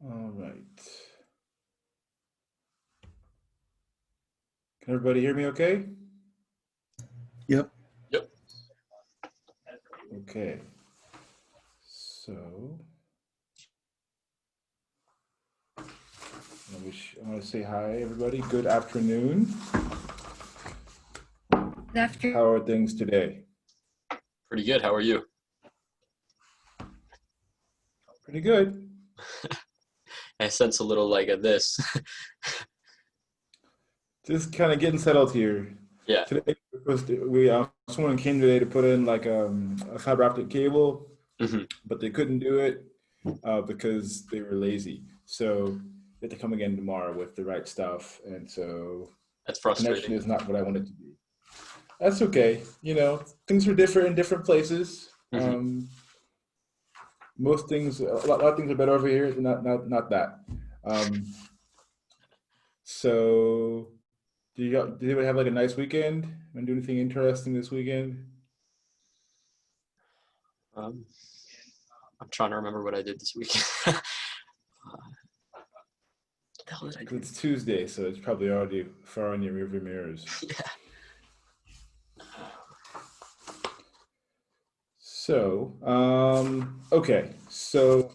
All right. Can everybody hear me okay? Yep. Yep. Okay. So I want to say hi, everybody. Good afternoon. Good afternoon. How are things today? Pretty good. How are you? Pretty good. I sense a little like a this. Just kind of getting settled here. Yeah. Today someone came today to put in like a fiber optic cable, but they couldn't do it because they were lazy. So they have to come again tomorrow with the right stuff, and so That's the connection frustrating. is not what I want it to be. That's okay. You know, things are different in different places. Most things, a lot of things are better over here. Not that. So, did anybody have like a nice weekend? And do anything interesting this weekend? I'm trying to remember what I did this weekend. What the hell did I do? It's Tuesday, so it's probably already far on your rearview mirrors. Yeah. So, okay. So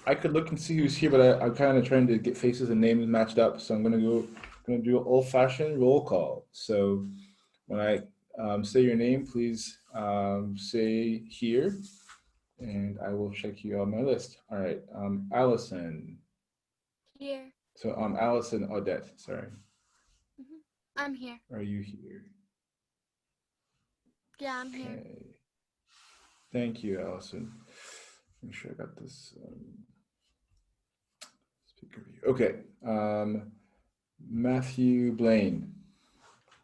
I could look and see who's here, but I'm kind of trying to get faces and names matched up. So I'm gonna do an old-fashioned roll call. So when I say your name, please say here, and I will check you on my list. All right, Allison. Here. So Allison Odette. Sorry. I'm here. Are you here? Yeah, I'm here. Okay. Thank you, Allison. Make sure I got this speaker view. Okay. Matthew Blaine.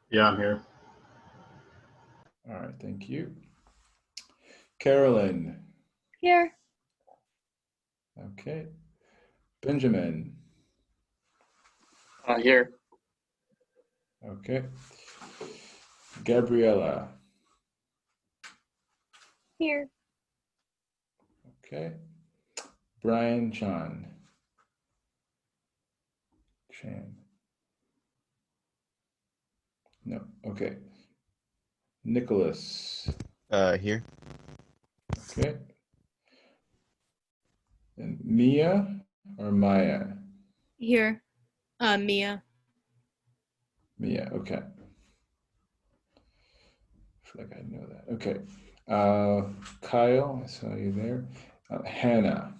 Yeah, I'm here. All right, thank you. Carolyn. Here. Okay. Benjamin. Here. Okay. Gabriella. Here. Okay. Brian Chan. No. Okay. Nicholas. Here. Okay. And Mia or Maya? Here. Mia. Mia. Okay. I feel like I know that. Okay. Kyle, I saw you there. Hannah.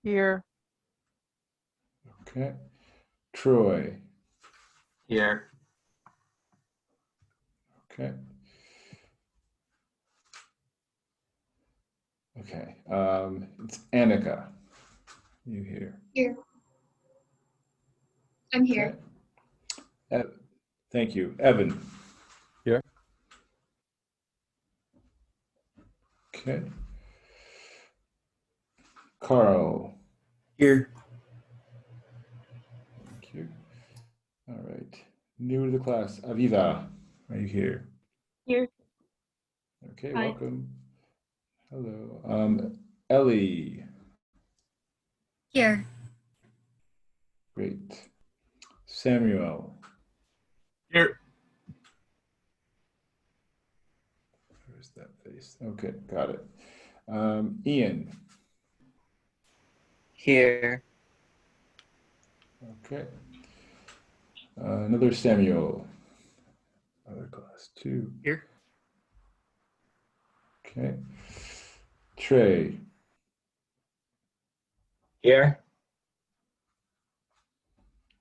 Here. Okay. Troy. Here. Okay. Okay. It's Annika. You here? Here. I'm here. Okay. Thank you. Evan. Here. Okay. Carl. Here. Thank you. All right. New to the class, Aviva. Are you here? Here. Okay, Hi. welcome. Hello. Ellie. Here. Great. Samuel. Here. Where's that face? Okay, got it. Ian. Here. Okay. Another Samuel. Other class, 2. Here. Okay. Trey. Here.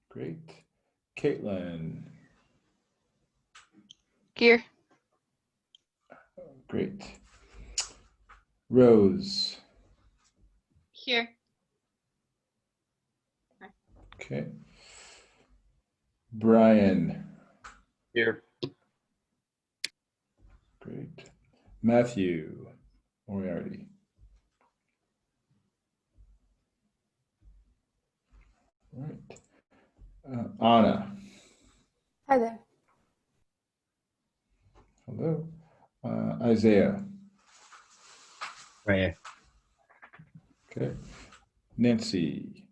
Great. Caitlin. Here. Great. Rose. Here. Okay. Brian. Here. Great. Matthew Moriarty. All right. Anna. Hi there. Hello. Isaiah. Right here. Okay. Nancy.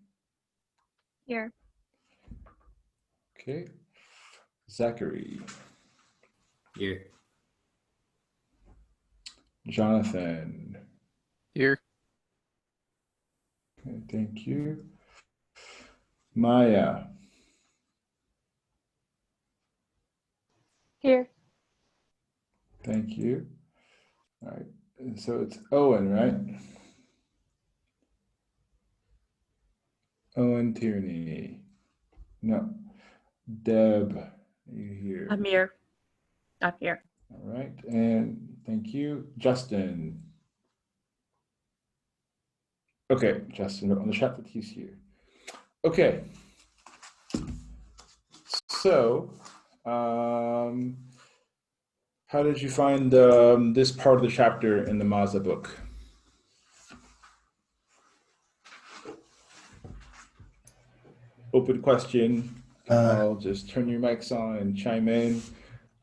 Here. Okay. Zachary. Here. Jonathan. Here. Okay, thank you. Maya. Here. Thank you. All right. And so it's Owen, right? Owen Tierney. No. Deb, are you here? I'm here. I'm here. All right. And thank you. Justin. Okay, Justin, on the chat that he's here. Okay. So, how did you find this part of the chapter in the Mazda book? Open question. I'll just turn your mics on and chime in.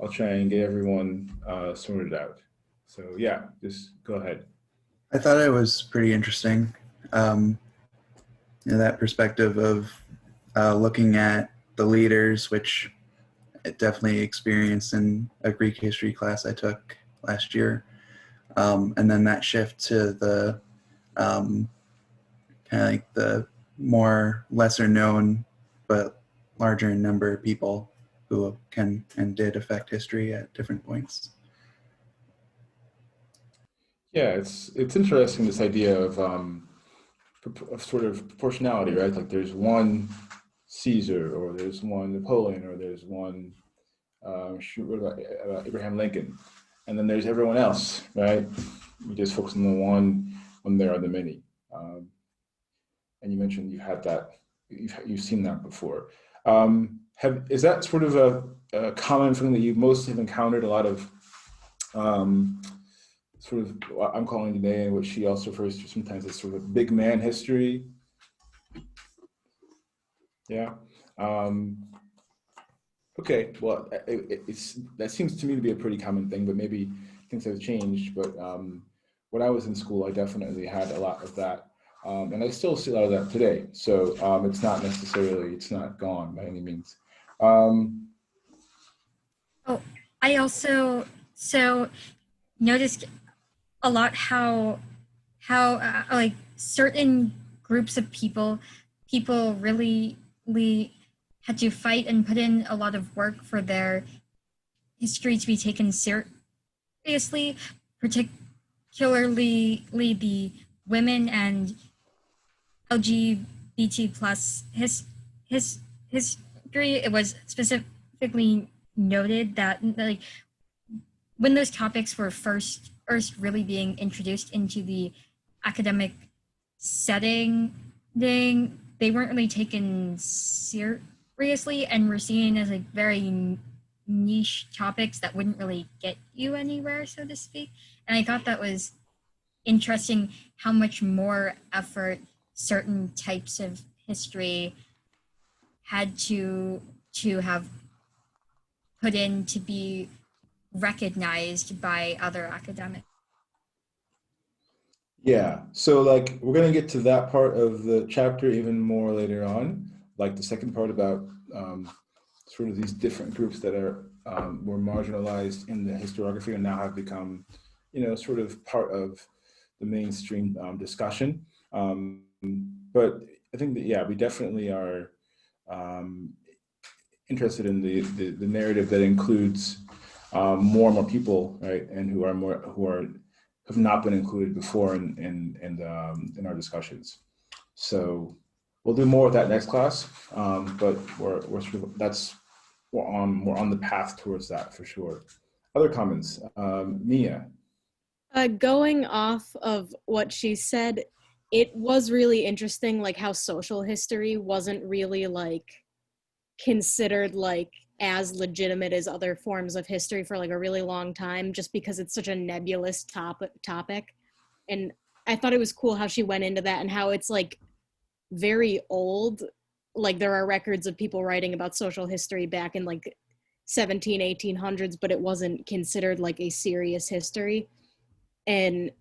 I'll try and get everyone sorted out. So yeah, just go ahead. I thought it was pretty interesting. That perspective of looking at the leaders, which I definitely experienced in a Greek history class I took last year. And then that shift to the kind of like the more lesser known, but larger in number people who can and did affect history at different points. Yeah, it's interesting, this idea of sort of proportionality, right? Like there's one Caesar, or there's one Napoleon, or there's one what about Abraham Lincoln, and then there's everyone else, right? We just focus on the one when there are the many. And you mentioned you had that, you've seen that before. Is that sort of a common thing that you most have encountered? A lot of sort of what I'm calling today, and what she also refers to sometimes as sort of big man history. Yeah. Okay. Well, that seems to me to be a pretty common thing, but maybe things have changed. But when I was in school, I definitely had a lot of that. And I still see a lot of that today. So it's not necessarily, it's not gone by any means. I also noticed a lot how like certain groups of people really had to fight and put in a lot of work for their history to be taken seriously, particularly the women and LGBT plus history. It was specifically noted that like when those topics were first really being introduced into the academic setting, they weren't really taken seriously and were seen as like very niche topics that wouldn't really get you anywhere, so to speak. And I thought that was interesting how much more effort certain types of history had to have put in to be recognized by other academics. Yeah, so like we're gonna get to that part of the chapter even more later on, like the second part about sort of these different groups that are were marginalized in the historiography and now have become, sort of part of the mainstream discussion. But I think that yeah, we definitely are um, interested in the narrative that includes more and more people, right, and who have not been included before in our discussions. So we'll do more with that next class, but we're sort of we're on the path towards that for sure. Other comments, Mia. Going off of what she said, it was really interesting, like how social history wasn't really like considered like as legitimate as other forms of history for like a really long time, just because it's such a nebulous topic. And I thought it was cool how she went into that and how it's like very old. Like there are records of people writing about social history back in like 1800s, but it wasn't considered like a serious history. And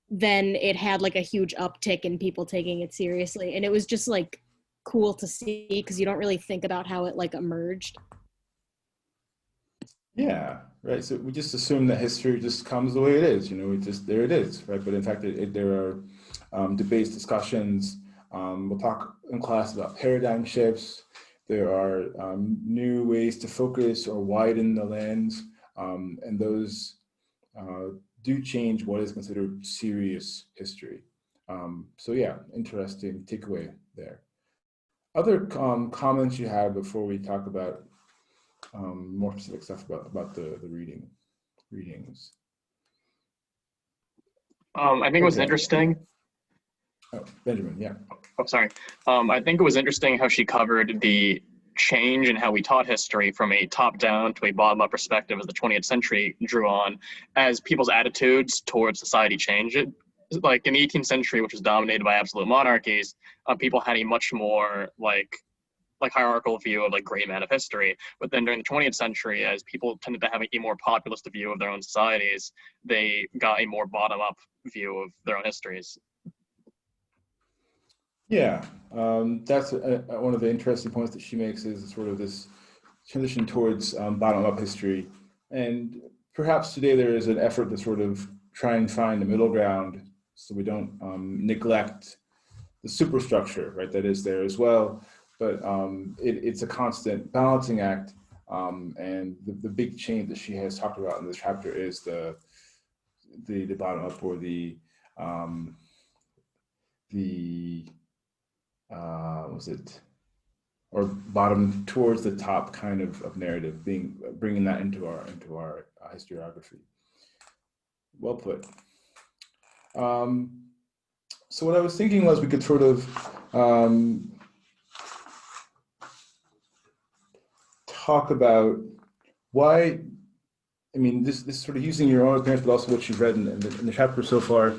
then it had like a huge uptick in people taking it seriously, and it was just like cool to see because you don't really think about how it like emerged. Yeah, right. So we just assume that history just comes the way it is. It just there it is, right? But in fact, there are debates, discussions. We'll talk in class about paradigm shifts. There are new ways to focus or widen the lens, and those do change what is considered serious history. So yeah, interesting takeaway there. Other comments you have before we talk about more specific stuff about the readings. I think it was Okay. interesting. Oh, Benjamin, yeah. Oh, sorry. I think it was interesting how she covered the change in how we taught history from a top-down to a bottom-up perspective as the 20th century drew on, as people's attitudes towards society changed. Like in the 18th century, which was dominated by absolute monarchies, people had a much more like hierarchical view of like great man of history. But then during the 20th century, as people tended to have a more populist view of their own societies, they got a more bottom-up view of their own histories. Yeah, that's one of the interesting points that she makes is sort of this transition towards bottom-up history. And perhaps today there is an effort to sort of try and find a middle ground so we don't neglect the superstructure, right, that is there as well. But it's a constant balancing act. And the big change that she has talked about in this chapter is the bottom-up or was it, or bottom towards the top kind of narrative, bringing that into our historiography. Well put. So what I was thinking was we could sort of talk about why. I mean, this sort of using your own experience, but also what you've read in the chapter so far.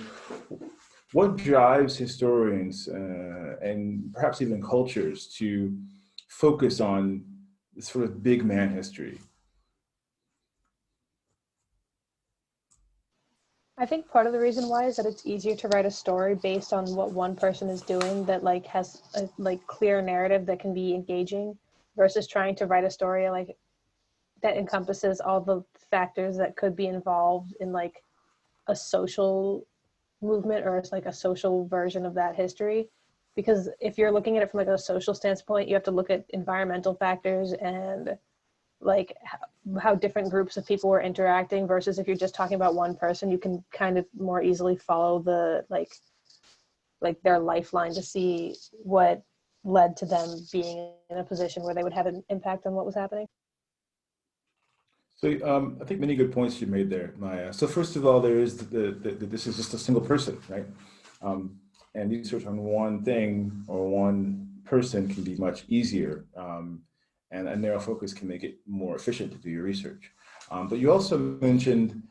What drives historians and perhaps even cultures to focus on this sort of big man history? I think part of the reason why is that it's easier to write a story based on what one person is doing that like has a like clear narrative that can be engaging versus trying to write a story like that encompasses all the factors that could be involved in like a social movement or it's like a social version of that history. Because if you're looking at it from like a social standpoint, you have to look at environmental factors and like how different groups of people were interacting versus if you're just talking about one person, you can kind of more easily follow the like their lifeline to see what led to them being in a position where they would have an impact on what was happening. So I think many good points you made there, Maya. So first of all, there is this is just a single person, right? And research on one thing or one person can be much easier. And a narrow focus can make it more efficient to do your research. But you also mentioned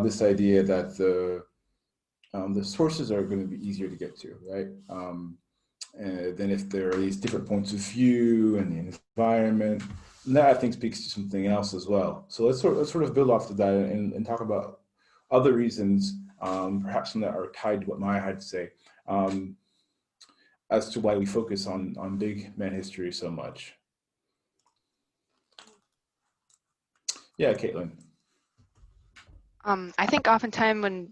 this idea that the sources are going to be easier to get to, right? Than if there are these different points of view and the environment. And that I think speaks to something else as well. So let's sort of build off of that and talk about other reasons, perhaps some that are tied to what Maya had to say, as to why we focus on big man history so much. Yeah, Caitlin. I think oftentimes when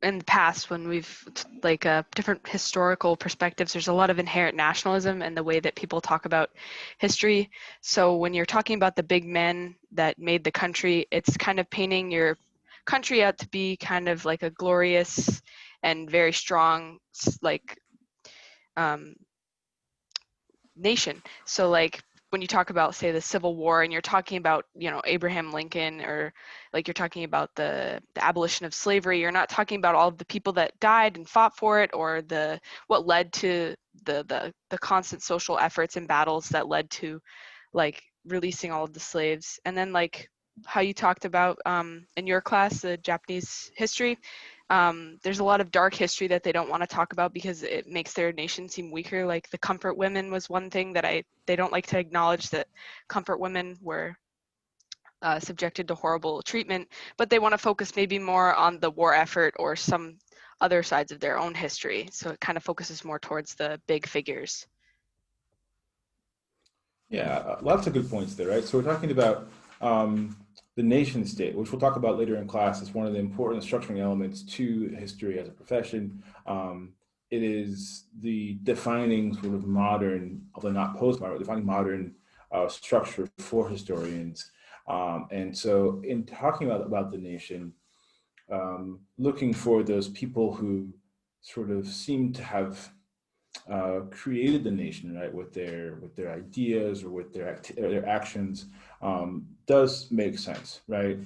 in the past when we've different historical perspectives, there's a lot of inherent nationalism in the way that people talk about history. So when you're talking about the big men that made the country, it's kind of painting your country out to be kind of like a glorious and very strong nation. So like when you talk about, say, the Civil War, and you're talking about, Abraham Lincoln, or like you're talking about the abolition of slavery, you're not talking about all of the people that died and fought for it, or what led to the constant social efforts and battles that led to like releasing all of the slaves. And then like how you talked about in your class, the Japanese history, there's a lot of dark history that they don't want to talk about because it makes their nation seem weaker. Like the comfort women was one thing that they don't like to acknowledge, that comfort women were subjected to horrible treatment, but they want to focus maybe more on the war effort or some other sides of their own history. So it kind of focuses more towards the big figures. Yeah, lots of good points there, right? So we're talking about the nation state, which we'll talk about later in class. It's one of the important structuring elements to history as a profession. It is the defining sort of modern, although not postmodern, defining modern structure for historians. And so in talking about the nation, looking for those people who sort of seem to have created the nation, right, with their ideas or with their actions, does make sense, right?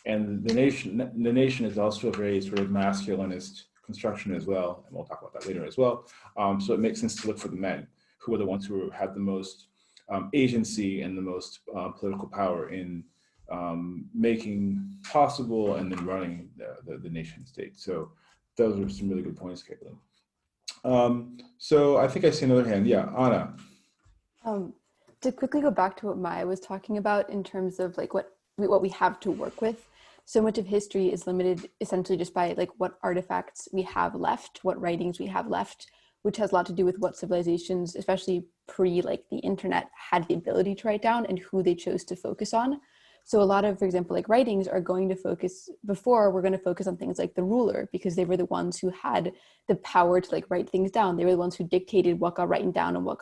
And the nation is also a very sort of masculinist construction as well, and we'll talk about that later as well. So it makes sense to look for the men, who are the ones who had the most agency and the most political power in making possible and then running the nation state. So those are some really good points, Caitlin. So I think I see another hand. Yeah, Anna. To quickly go back to what Maya was talking about in terms of like what we have to work with, so much of history is limited essentially just by like what artifacts we have left, what writings we have left, which has a lot to do with what civilizations, especially pre like the internet, had the ability to write down and who they chose to focus on. So a lot of, for example, like writings are going to focus, before we're going to focus on things like the ruler, because they were the ones who had the power to like write things down. They were the ones who dictated what got written down and what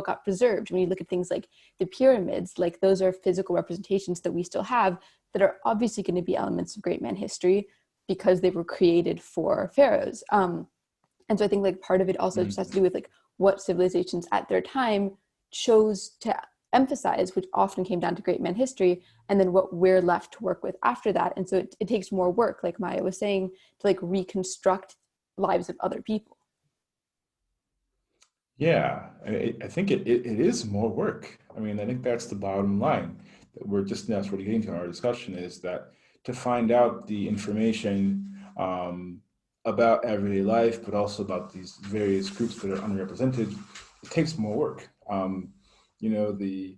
got preserved. When you look at things like the pyramids, like those are physical representations that we still have that are obviously going to be elements of great man history because they were created for pharaohs. And so I think like part of it also just has to do with like what civilizations at their time chose to emphasize, which often came down to great man history, and then what we're left to work with after that. And so it takes more work, like Maya was saying, to like reconstruct lives of other people. Yeah, I think it is more work. I mean, I think that's the bottom line that we're just now sort of getting to in our discussion, is that to find out the information about everyday life, but also about these various groups that are underrepresented, it takes more work. You know, the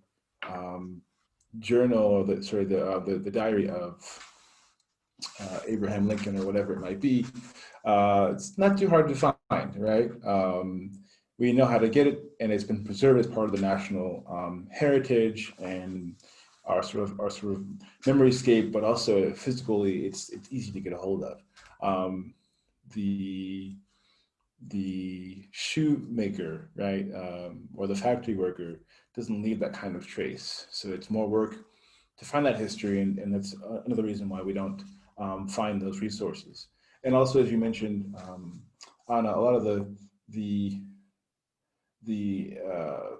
journal, or the diary of Abraham Lincoln or whatever it might be, it's not too hard to find, right? We know how to get it, and it's been preserved as part of the national heritage and our sort of memoryscape, but also physically, it's easy to get a hold of. The shoemaker, right, or the factory worker doesn't leave that kind of trace. So it's more work to find that history, and that's another reason why we don't find those resources. And also, as you mentioned, Anna, a lot of the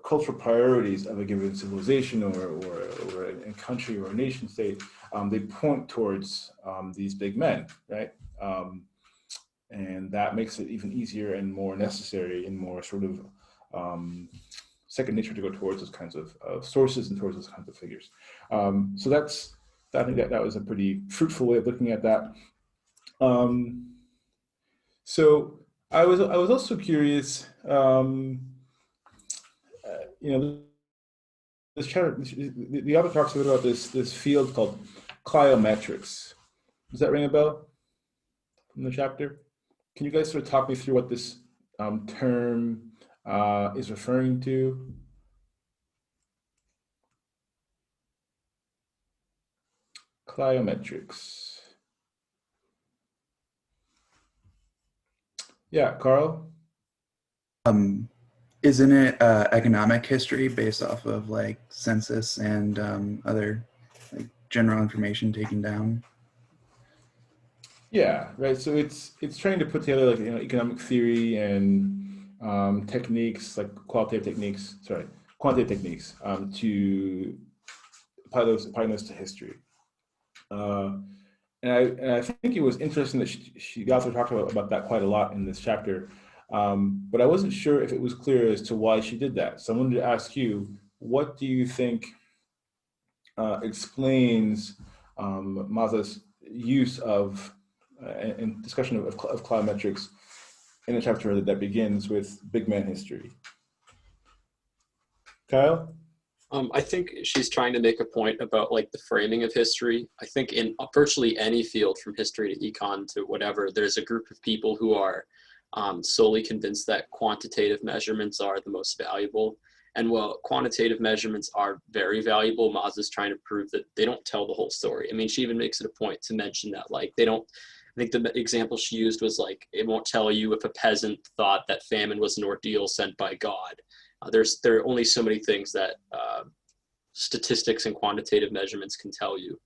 cultural priorities of a given civilization or a country or a nation state, they point towards these big men, right? And that makes it even easier and more necessary and more sort of second nature to go towards those kinds of sources and towards those kinds of figures. So I think that was a pretty fruitful way of looking at that. So I was also curious. You know, this chapter, the author talks a bit about this field called cliometrics. Does that ring a bell from the chapter? Can you guys sort of talk me through what this term is referring to? Cliometrics. Yeah, Carl? Isn't it economic history based off of like census and other like general information taken down? Yeah, right. So it's trying to put together like economic theory and techniques like quantitative techniques to applying those to history. Uh, and I think it was interesting that the author talked about that quite a lot in this chapter. But I wasn't sure if it was clear as to why she did that. So I wanted to ask you, what do you think explains Maza's use of and discussion of cliometrics in a chapter that begins with big man history? Kyle? I think she's trying to make a point about like the framing of history. I think in virtually any field, from history to econ to whatever, there's a group of people who are solely convinced that quantitative measurements are the most valuable. And while quantitative measurements are very valuable, Maz is trying to prove that they don't tell the whole story. I mean, she even makes it a point to mention that like they don't. I think the example she used was like, it won't tell you if a peasant thought that famine was an ordeal sent by God. There are only so many things that statistics and quantitative measurements can tell you.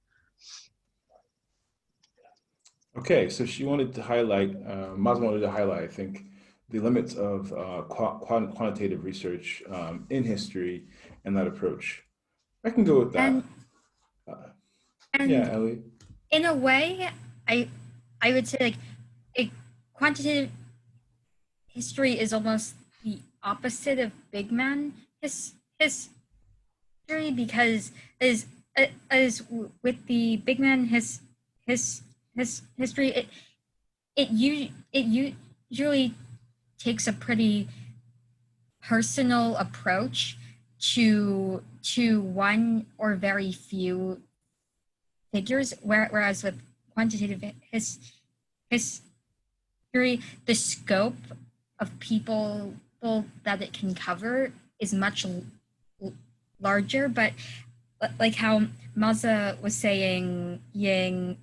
Okay, so she wanted to highlight, Maz wanted to highlight, I think, the limits of quantitative research in history and that approach. I can go with that. And Yeah, Ellie. in a way, I would say like a quantitative history is almost the opposite of big man history, because as with the big man history, it usually takes a pretty personal approach to one or very few figures, whereas with quantitative history, the scope of people that it can cover is much larger. But like how Maza was saying, in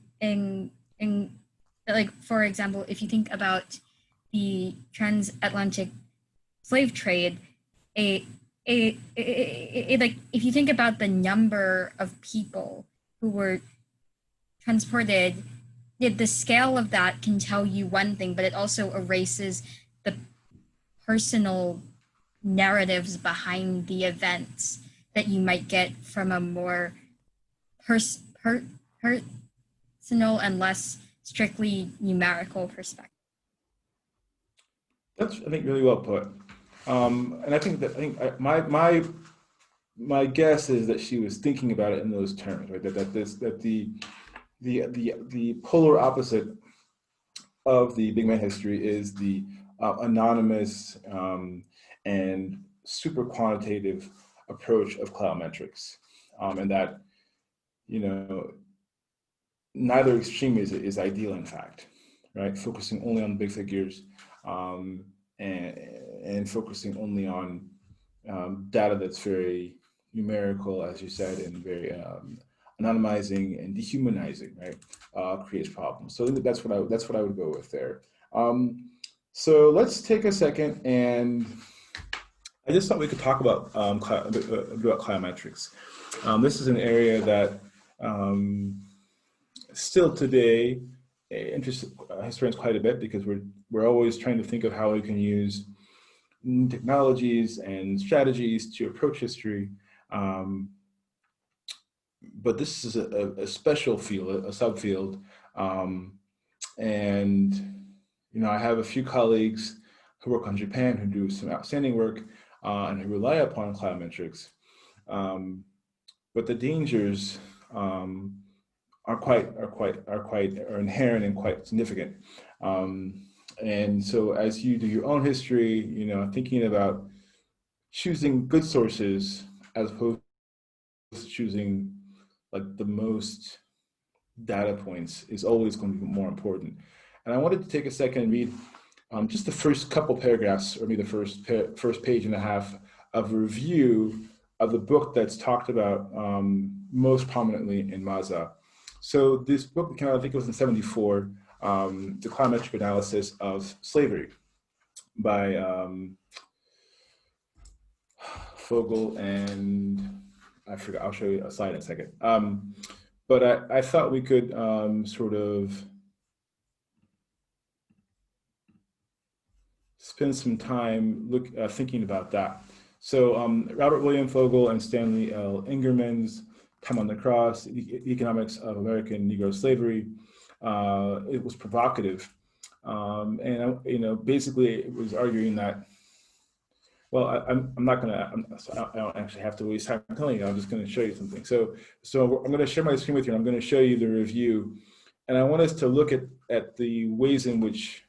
like, for example, if you think about the transatlantic slave trade, like if you think about the number of people who were transported, the scale of that can tell you one thing, but it also erases the personal narratives behind the events that you might get from a more personal and less strictly numerical perspective. That's, I think, really well put. And I think my guess is that she was thinking about it in those terms, right? That the polar opposite of the big man history is the anonymous and super quantitative approach of cliometrics, and that neither extreme is ideal, in fact, right? Focusing only on big figures and focusing only on data that's very numerical, as you said, and very anonymizing and dehumanizing, right? Creates problems. So that's what I would go with there. So let's take a second, and I just thought we could talk about cliometrics. This is an area that still today interests historians quite a bit, because we're always trying to think of how we can use technologies and strategies to approach history. But this is a special field, a subfield. And I have a few colleagues who work on Japan who do some outstanding work and who rely upon cliometrics. But the dangers are inherent and quite significant. And so as you do your own history, thinking about choosing good sources as opposed to choosing like the most data points is always going to be more important. And I wanted to take a second and read just the first couple paragraphs, or maybe the first page and a half of a review of the book that's talked about most prominently in Maza. So this book came out, I think it was in '74, The Climatic Analysis of Slavery by Fogel and I forgot, I'll show you a slide in a second. But I thought we could sort of spend some time thinking about that. So Robert William Fogel and Stanley L. Ingerman's Time on the Cross, Economics of American Negro Slavery. It was provocative. And basically it was arguing that, well, I'm not gonna, I don't actually have to waste time telling you, I'm just gonna show you something. So I'm gonna share my screen with you, and I'm gonna show you the review. And I want us to look at the ways in which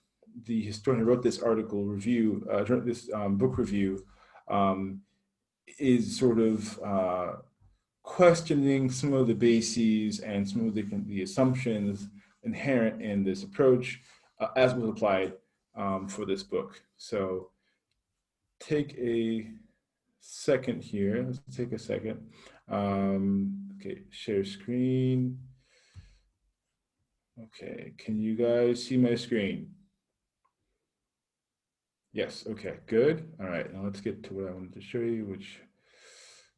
the historian who wrote this article review, this book review, is sort of questioning some of the bases and some of the assumptions inherent in this approach as was applied for this book. So take a second here. Let's take a second. Okay, share screen. Okay, can you guys see my screen? Yes, okay, good. All right, now let's get to what I wanted to show you, which,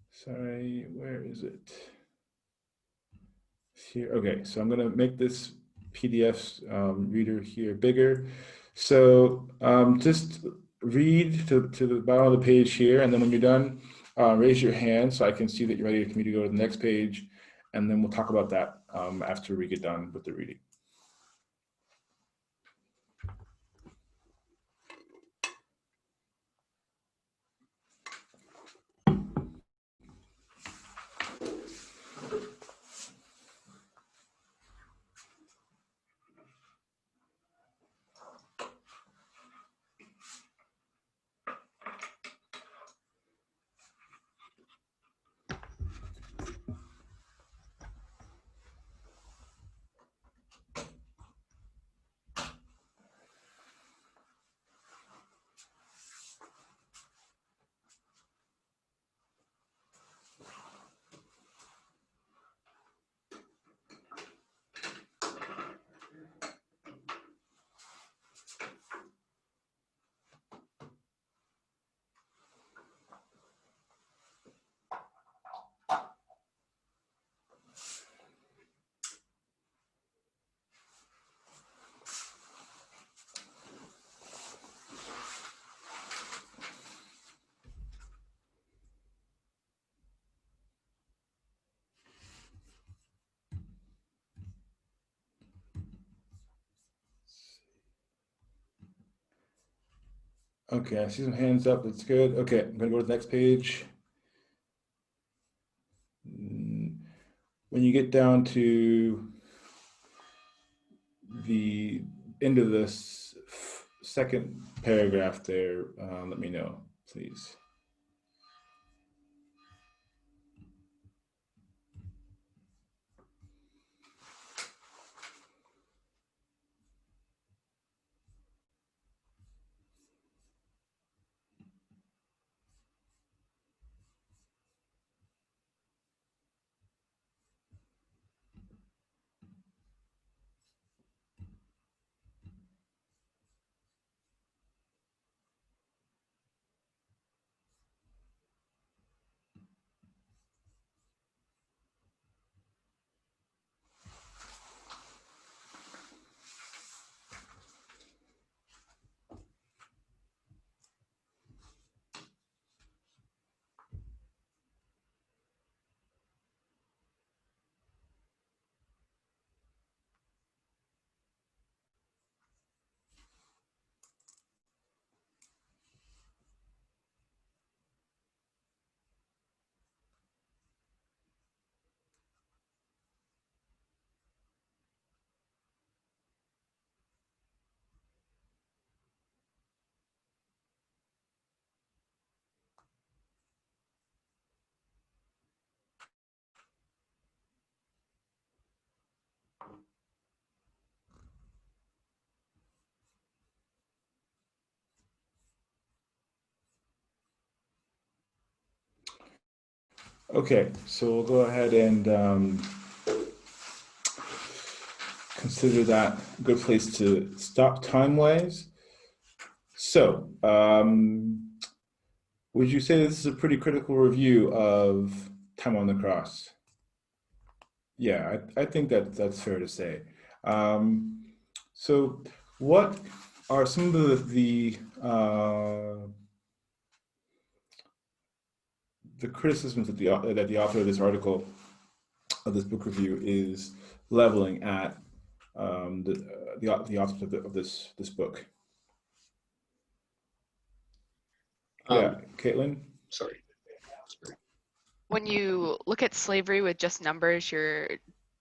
sorry, where is it? Here, okay, so I'm gonna make this PDF reader here bigger. So just read to the bottom of the page here, and then when you're done, raise your hand so I can see that you're ready for me to go to the next page, and then we'll talk about that after we get done with the reading. Okay, I see some hands up, that's good. Okay, I'm gonna go to the next page. When you get down to the end of this second paragraph there, let me know, please. Okay, so we'll go ahead and consider that a good place to stop time-wise. So, would you say this is a pretty critical review of Time on the Cross? Yeah, I think that that's fair to say. Um, so, what are some of the criticisms that the author of this article, of this book review, is leveling at the author of this book? Yeah, Caitlin? Sorry. When you look at slavery with just numbers, you're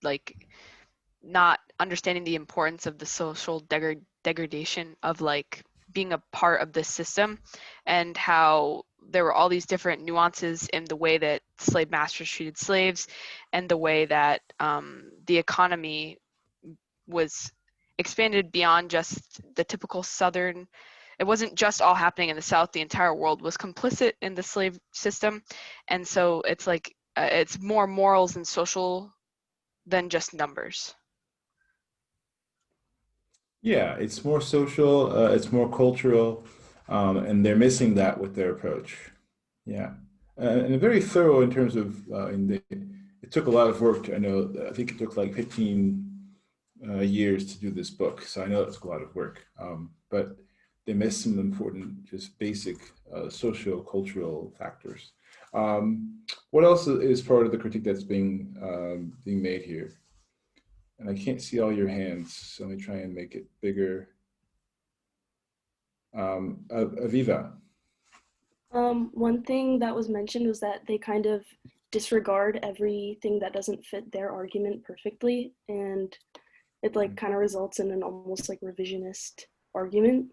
like not understanding the importance of the social degradation of like being a part of this system, and how there were all these different nuances in the way that slave masters treated slaves, and the way that the economy was expanded beyond just the typical Southern. It wasn't just all happening in the South. The entire world was complicit in the slave system. And so it's like, it's more morals and social than just numbers. Yeah, it's more social, it's more cultural, and they're missing that with their approach. Yeah, and very thorough in terms of, it took a lot of work. I think it took like 15 years to do this book, so I know it took a lot of work. But they missed some important, just basic socio-cultural factors. What else is part of the critique that's being made here? And I can't see all your hands, so let me try and make it bigger. Aviva. One thing that was mentioned was that they kind of disregard everything that doesn't fit their argument perfectly, and it like kind of results in an almost like revisionist argument.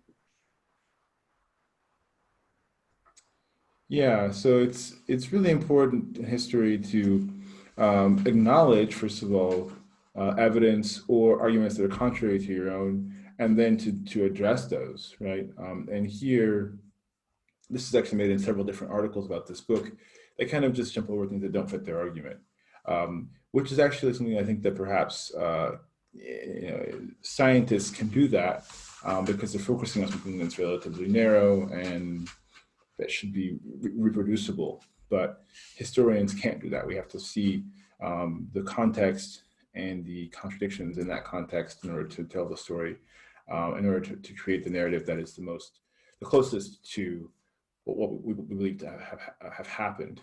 Yeah, so it's really important in history to acknowledge, first of all, evidence or arguments that are contrary to your own, and then to address those, right? And here, this is actually made in several different articles about this book. They kind of just jump over things that don't fit their argument, which is actually something I think that perhaps scientists can do that because they're focusing on something that's relatively narrow and that should be reproducible. But historians can't do that. We have to see the context and the contradictions in that context in order to tell the story, in order to create the narrative that is the closest to what we believe to have happened.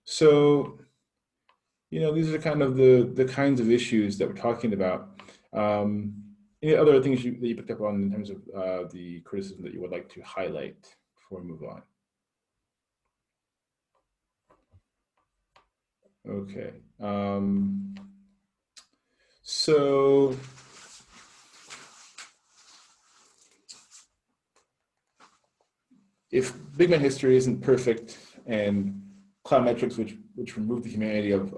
So, these are kind of the kinds of issues that we're talking about. Any other things that you picked up on in terms of the criticism that you would like to highlight before we move on? Okay. So if Big Bang history isn't perfect and cloudmetrics, which remove the humanity of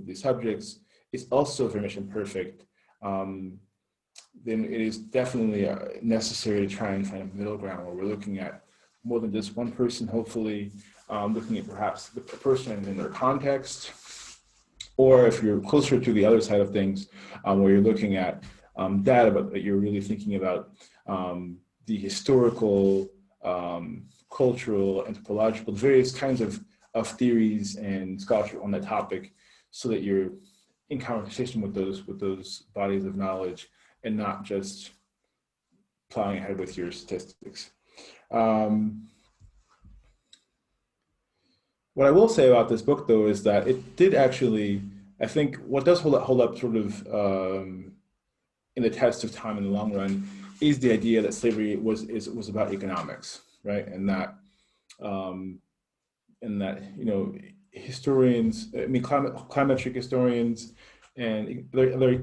the subjects, is also very much imperfect, then it is definitely necessary to try and find a middle ground where we're looking at more than just one person, hopefully, looking at perhaps the person in their context, or if you're closer to the other side of things, where you're looking at data, but you're really thinking about the historical, cultural, anthropological, various kinds of theories and scholarship on that topic, so that you're in conversation with those bodies of knowledge and not just plowing ahead with your statistics. What I will say about this book, though, is that it did actually, I think what does hold up sort of in the test of time in the long run is the idea that slavery was about economics, right? And that historians, climatic historians and other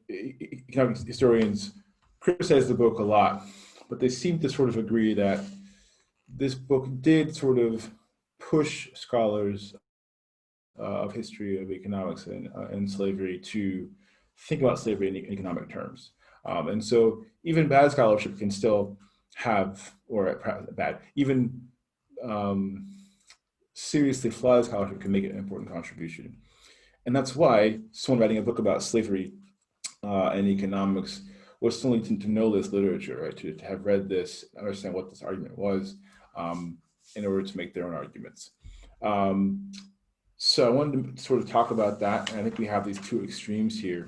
economic historians criticize the book a lot, but they seem to sort of agree that this book did sort of push scholars of history of economics and slavery to think about slavery in economic terms. And so even bad scholarship can still have, or bad, even seriously flawed scholarship can make an important contribution. And that's why someone writing a book about slavery and economics was still need to know this literature, right? To have read this, understand what this argument was, in order to make their own arguments. So I wanted to sort of talk about that, and I think we have these two extremes here.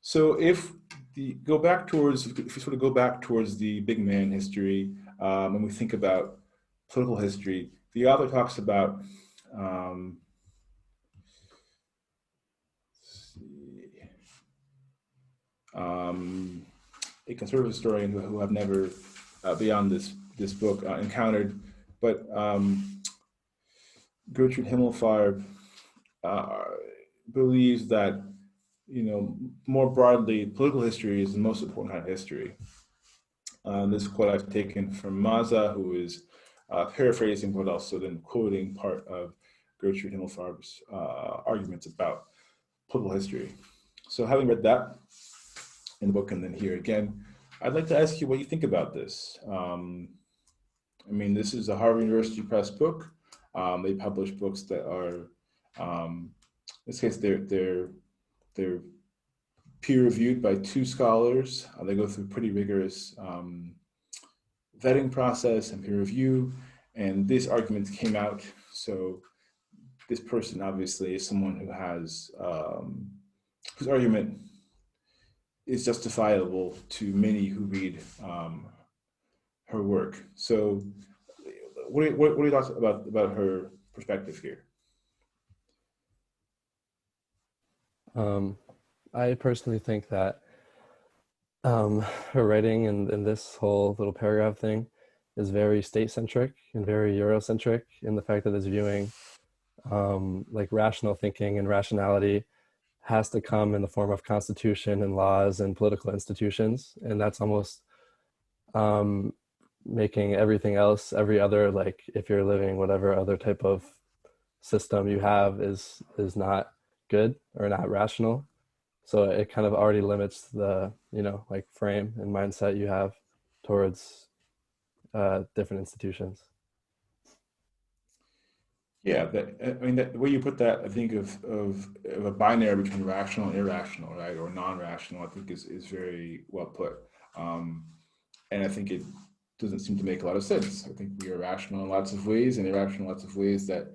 So if we sort of go back towards the big man history, when we think about political history, the author talks about a conservative historian who I've never, beyond this book, encountered, but Gertrude Himmelfarb believes that, more broadly, political history is the most important kind of history. This quote I've taken from Maza, who is paraphrasing, but also then quoting part of Gertrude Himmelfarb's arguments about political history. So having read that in the book and then here again, I'd like to ask you what you think about this. This is a Harvard University Press book. They publish books that are, in this case, they're peer-reviewed by two scholars. They go through pretty rigorous vetting process and peer review, and this argument came out. So this person obviously is someone who has, whose argument is justifiable to many who read her work. So what are your thoughts about her perspective here? I personally think that her writing in this whole little paragraph thing is very state-centric and very Eurocentric in the fact that it's viewing like rational thinking and rationality has to come in the form of constitution and laws and political institutions. And that's almost making everything else, every other, like if you're living whatever other type of system you have is not good or not rational. So it kind of already limits the, like frame and mindset you have towards different institutions. Yeah, the way you put that, I think of a binary between rational and irrational, right, or non-rational. I think is very well put, and I think it doesn't seem to make a lot of sense. I think we are rational in lots of ways and irrational in lots of ways that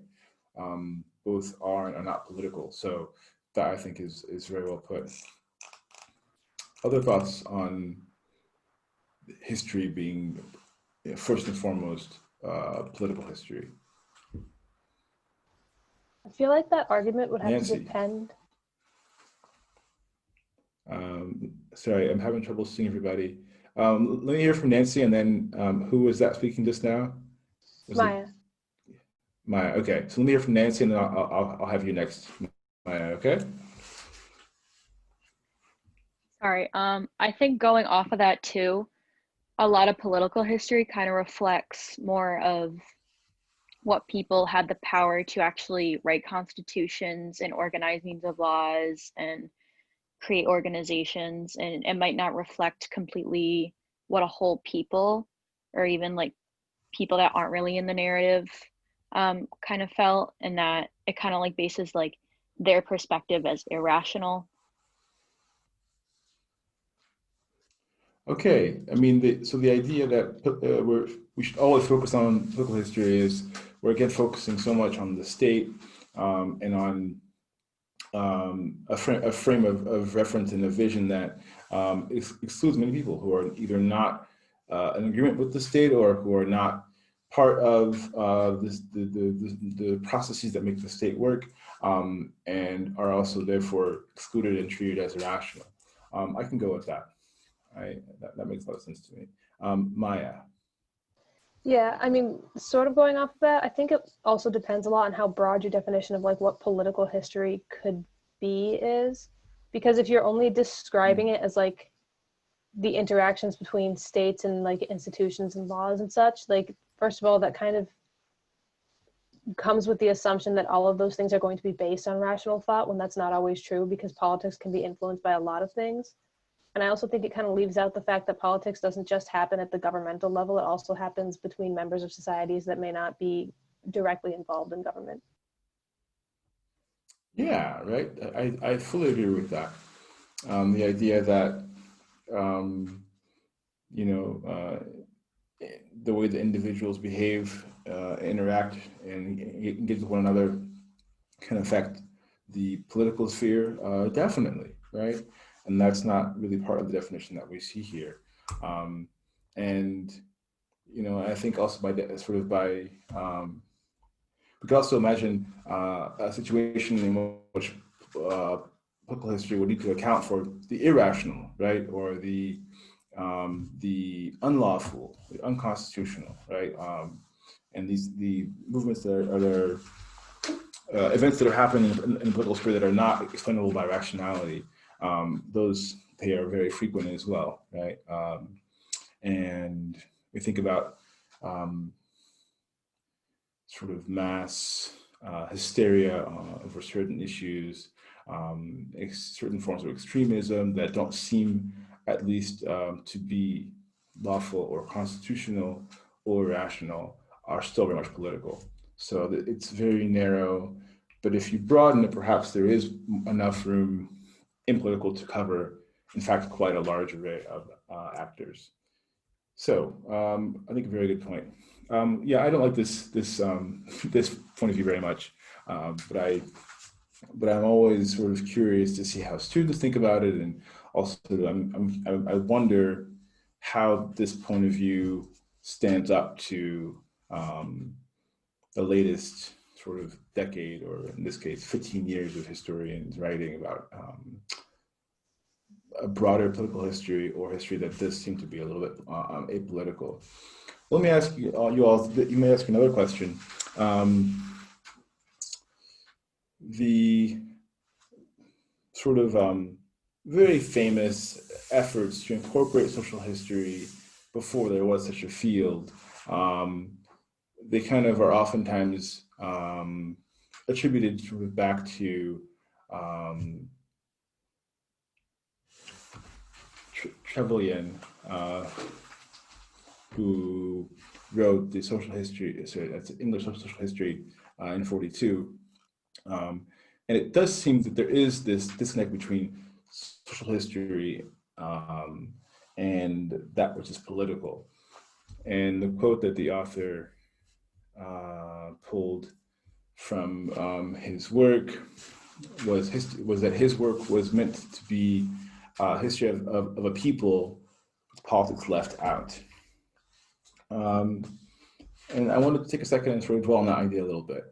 both are and are not political. So that I think is very well put. Other thoughts on history being first and foremost political history? I feel like that argument would have Nancy. to depend. Sorry, I'm having trouble seeing everybody. Let me hear from Nancy, and then who was that speaking just now? Maya. Maya. Okay, so let me hear from Nancy, and then I'll have you next, Maya. Okay. Sorry. I think going off of that too, a lot of political history kind of reflects more of what people had the power to actually write constitutions and organize means of laws and create organizations, and it might not reflect completely what a whole people or even like people that aren't really in the narrative kind of felt, and that it kind of like bases like their perspective as irrational. Okay, so the idea that we should always focus on political history is we're again focusing so much on the state and on a frame of reference and a vision that excludes many people who are either not in agreement with the state or who are not part of the processes that make the state work, and are also therefore excluded and treated as irrational. I can go with that. That makes a lot of sense to me. Maya. Yeah, sort of going off of that, I think it also depends a lot on how broad your definition of like what political history could be is. Because if you're only describing it as like the interactions between states and like institutions and laws and such, like, first of all, that kind of comes with the assumption that all of those things are going to be based on rational thought, when that's not always true, because politics can be influenced by a lot of things. And I also think it kind of leaves out the fact that politics doesn't just happen at the governmental level. It also happens between members of societies that may not be directly involved in government. Yeah, right. I fully agree with that. The idea that you know the way the individuals behave, interact, and engage with one another can affect the political sphere, definitely, right? And that's not really part of the definition that we see here. And I think also we could also imagine a situation in which political history would need to account for the irrational, right, or the unlawful, the unconstitutional, right, and the movements that are events that are happening in the political sphere that are not explainable by rationality. Those they are very frequent as well, right? And we think about sort of mass hysteria over certain issues, certain forms of extremism that don't seem, at least, to be lawful or constitutional or rational, are still very much political. So it's very narrow, but if you broaden it, perhaps there is enough room in political to cover, in fact, quite a large array of actors. So I think a very good point. Yeah, I don't like this this point of view very much, but I'm always sort of curious to see how students think about it, and also I wonder how this point of view stands up to the latest sort of decade, or in this case, 15 years of historians writing about a broader political history, or history that does seem to be a little bit apolitical. Let me ask you all, you may ask another question. The sort of very famous efforts to incorporate social history before there was such a field, they kind of are oftentimes attributed sort of back to Trevelyan, who wrote the social history, sorry, that's English social history in 42. And it does seem that there is this disconnect between social history and that which is political. And the quote that the author pulled from his work was that his work was meant to be history of a people with politics left out. And I wanted to take a second and sort of dwell on that idea a little bit.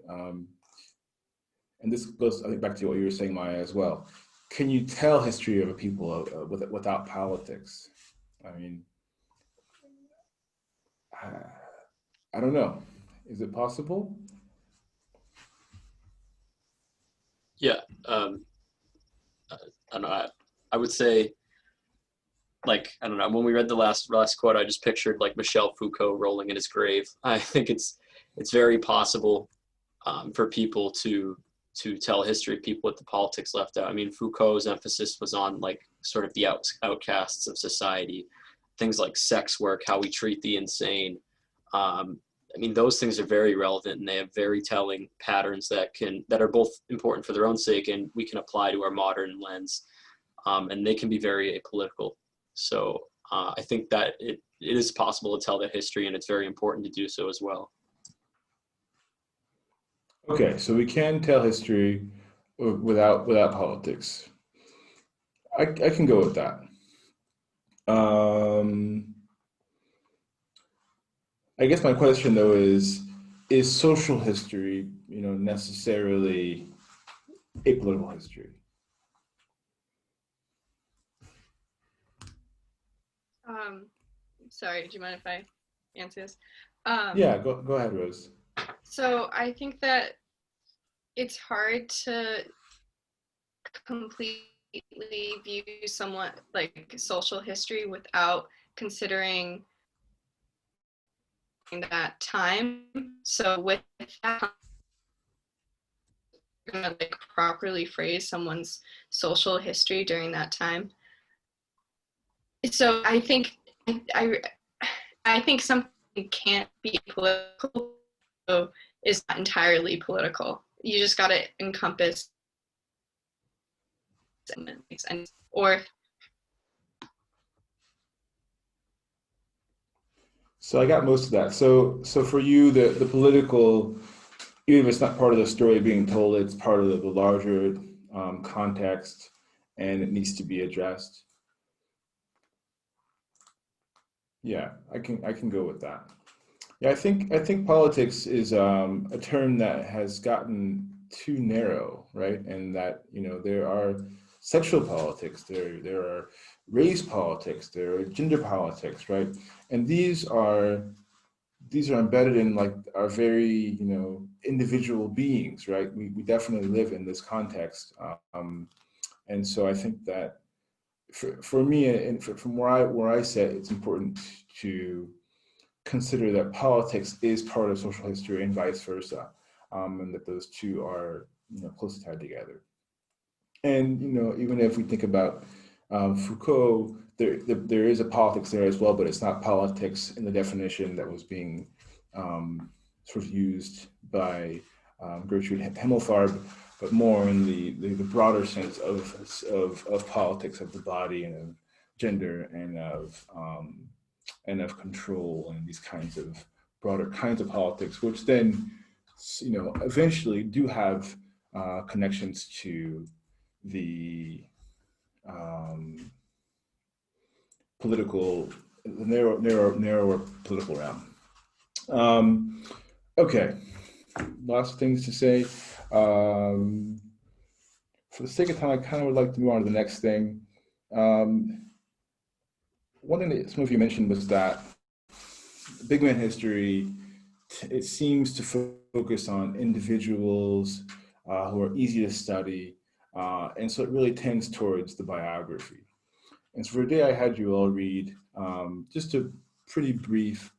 And this goes, I think, back to what you were saying, Maya, as well. Can you tell history of a people without politics? I mean, I don't know. Is it possible? Yeah, I don't know. I would say, like, I don't know. When we read the last quote, I just pictured like Michel Foucault rolling in his grave. I think it's very possible for people to tell history of people with the politics left out. I mean, Foucault's emphasis was on like sort of the outcasts of society, things like sex work, how we treat the insane. I mean, those things are very relevant, and they have very telling patterns that are both important for their own sake, and we can apply to our modern lens, and they can be very apolitical. So I think that it is possible to tell that history, and it's very important to do so as well. Okay, so we can tell history without politics. I can go with that. I guess my question though is social history, necessarily apolitical history? Sorry, do you mind if I answer this? Yeah, go ahead, Rose. So I think that it's hard to completely view somewhat like social history without considering that time. So with that, I'm gonna like properly phrase someone's social history during that time. So I think I think something can't be political. So is not entirely political. You just got to encompass and or So I got most of that. So for you, the political, even if it's not part of the story being told, it's part of the larger context, and it needs to be addressed. Yeah, I can go with that. Yeah, I think politics is a term that has gotten too narrow, right? And that there are sexual politics, there are race politics, there are gender politics, right? And these are embedded in like our very individual beings, right? We definitely live in this context, and so I think that for me and from where I sit, it's important to consider that politics is part of social history and vice versa, and that those two are closely tied together. And even if we think about Foucault, there is a politics there as well, but it's not politics in the definition that was being sort of used by Gertrude Himmelfarb, but more in the broader sense of politics of the body and of gender and of control and these kinds of broader kinds of politics, which then eventually do have connections to the political, the narrower political realm. Okay, lots of things to say. For the sake of time, I kind of would like to move on to the next thing. One thing that some of you mentioned was that big man history, it seems to focus on individuals who are easy to study, and so it really tends towards the biography. And so for today, I had you all read just a pretty brief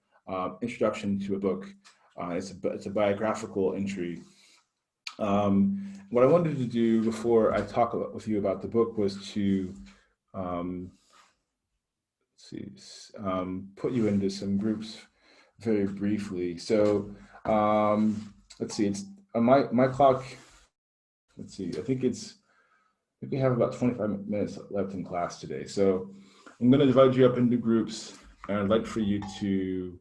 introduction to a book. It's a biographical entry. What I wanted to do before I talk with you about the book was to put you into some groups very briefly. So let's see, it's my clock. Let's see, I think we have about 25 minutes left in class today. So I'm going to divide you up into groups, and I'd like for you to,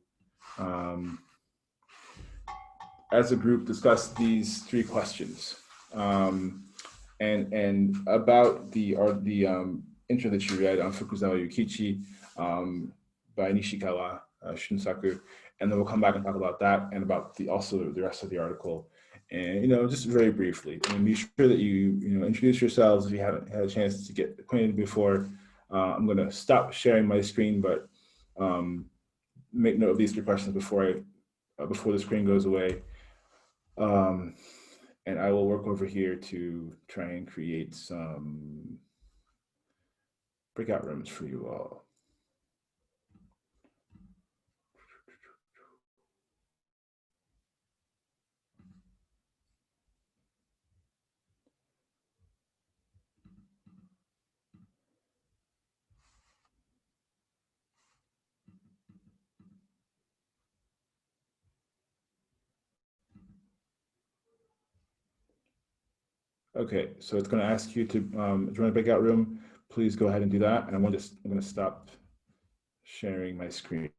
as a group, discuss these three questions. And about the intro that you read on Fukuzawa Yukichi by Nishikawa Shunsaku, and then we'll come back and talk about that and about also the rest of the article. And just very briefly, and be sure that you introduce yourselves if you haven't had a chance to get acquainted before. I'm going to stop sharing my screen, but make note of these three questions before the screen goes away. And I will work over here to try and create some breakout rooms for you all. Okay, so it's going to ask you to join a breakout room. Please go ahead and do that. And I'm going to stop sharing my screen.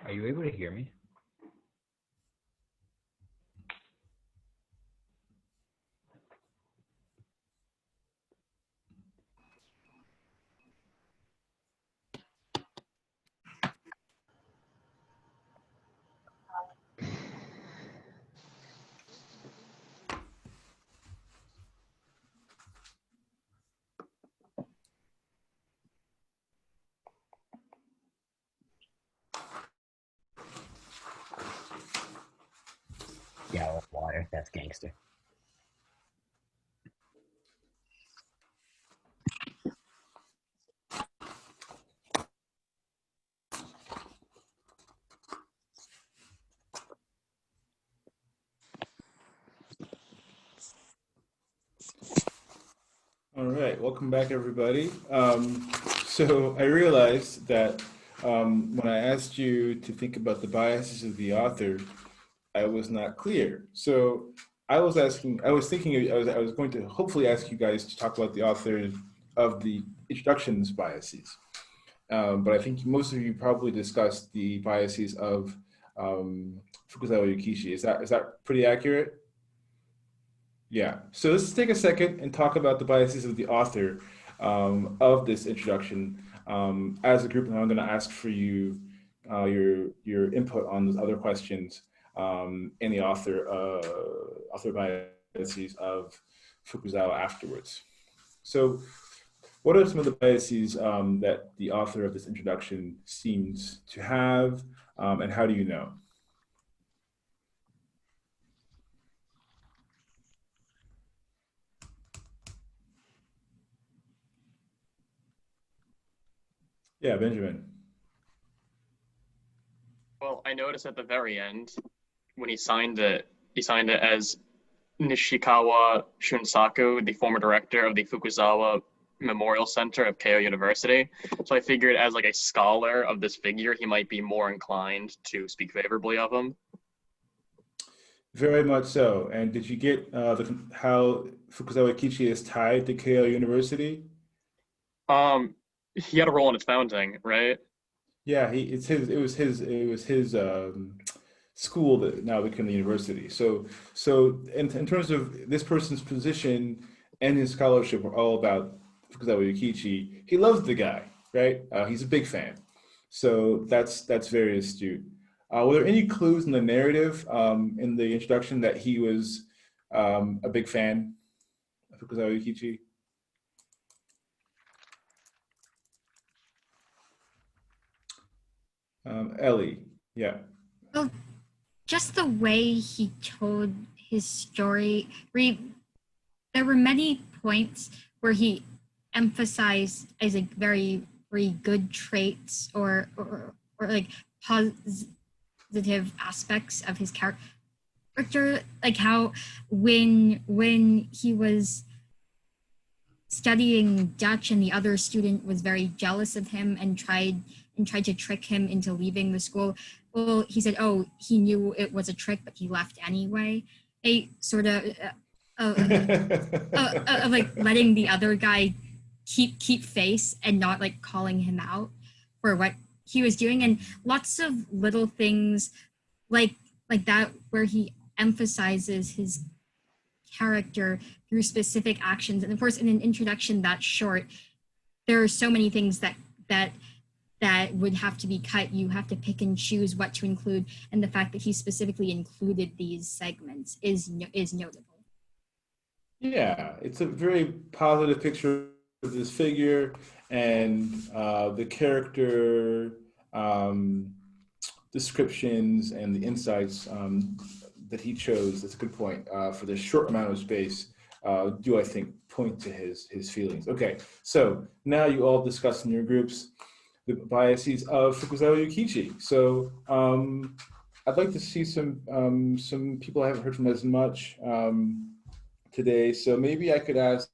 Are you able to hear me? Yeah, water. That's gangster. All right, welcome back, everybody. So I realized that when I asked you to think about the biases of the author, I was not clear. So I was thinking, I was going to hopefully ask you guys to talk about the author of the introduction's biases. But I think most of you probably discussed the biases of Fukuzawa Yukishi. Is that pretty accurate? Yeah. So let's take a second and talk about the biases of the author of this introduction as a group, and I'm going to ask for you your input on those other questions and the author biases of Fukuzawa afterwards. So, what are some of the biases that the author of this introduction seems to have, and how do you know? Yeah, Benjamin. Well, I noticed at the very end when he signed it as Nishikawa Shunsaku, the former director of the Fukuzawa Memorial Center of Keio University. So I figured as like a scholar of this figure, he might be more inclined to speak favorably of him. Very much so. And did you get how Fukuzawa Kichi is tied to Keio University? He had a role in its founding, right? Yeah, it was his school that now became the university. So in terms of this person's position and his scholarship were all about Fukuzawa Yukichi. He loves the guy, right? He's a big fan. So that's very astute. Were there any clues in the narrative in the introduction that he was a big fan of Fukuzawa Yukichi? Ellie, yeah. Well, just the way he told his story, there were many points where he emphasized as like very good traits or like positive aspects of his character. character, like how when he was studying Dutch and the other student was very jealous of him and tried to trick him into leaving the school. Well, he said, "Oh, he knew it was a trick, but he left anyway." A sort of like letting the other guy keep face and not like calling him out for what he was doing, and lots of little things like that where he emphasizes his character through specific actions. And of course, in an introduction that short, there are so many things that would have to be cut. You have to pick and choose what to include, and the fact that he specifically included these segments is notable. Yeah, it's a very positive picture of this figure and the character descriptions and the insights that he chose. That's a good point. For the short amount of space, do I think point to his feelings? Okay, so now you all discuss in your groups the biases of Fukuzawa Yukichi. So I'd like to see some people I haven't heard from as much today. So maybe I could ask,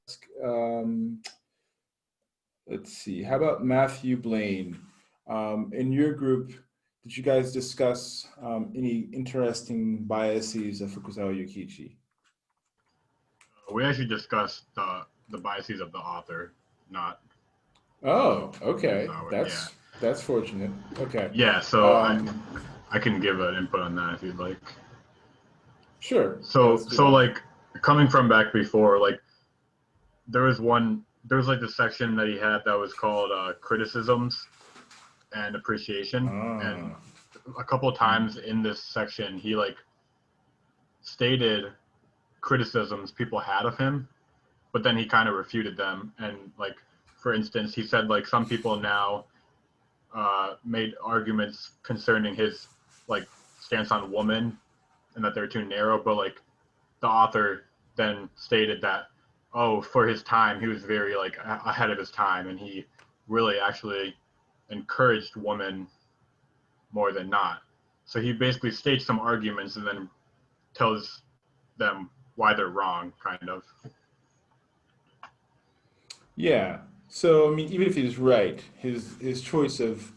let's see, how about Matthew Blaine? In your group, did you guys discuss any interesting biases of Fukuzawa Yukichi? We actually discussed the biases of the author, not. Oh, okay. Yeah. That's fortunate. Okay. Yeah, so I can give an input on that if you'd like. Sure. So like coming from back before, like there was like the section that he had that was called criticisms and appreciation, and a couple of times in this section he like stated criticisms people had of him, but then he kind of refuted them. And like for instance, he said like some people now made arguments concerning his like stance on women and that they're too narrow, but like the author then stated that, oh, for his time he was very like ahead of his time and he really actually encouraged women more than not. So he basically states some arguments and then tells them why they're wrong, kind of. Yeah. So I mean, even if he's right, his choice of